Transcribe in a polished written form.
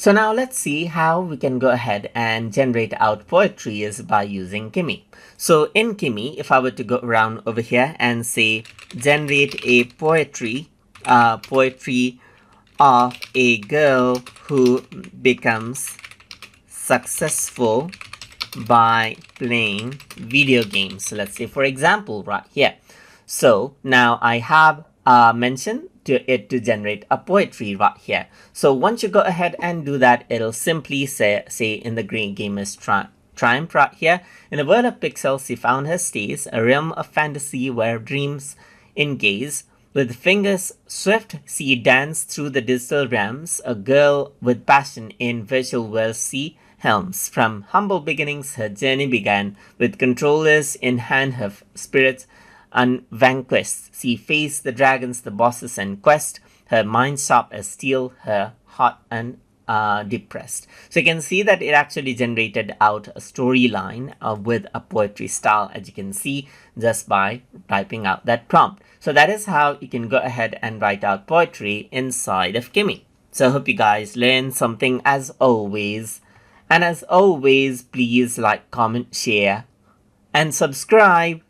So now let's see how we can go ahead and generate out poetry is by using Kimi. So in Kimi, if I were to go around over here and say generate a poetry of a girl who becomes successful by playing video games. So let's say, for example, right here. So now I have mentioned to generate a poetry right here. So once you go ahead and do that, it'll simply say in the green gamer's triumph right here. In a world of pixels, he found her stays, a realm of fantasy where dreams engaze. With fingers swift, she danced through the digital realms, a girl with passion in virtual worlds she helms. From humble beginnings, her journey began. With controllers in hand, her spirits unvanquished. She faced the dragons, the bosses, and quest. Her mind sharp as steel, her heart depressed. So you can see that it actually generated out a storyline with a poetry style, as you can see, just by typing out that prompt. So that is how you can go ahead and write out poetry inside of Kimi. So I hope you guys learned something as always. And as always, please like, comment, share, and subscribe.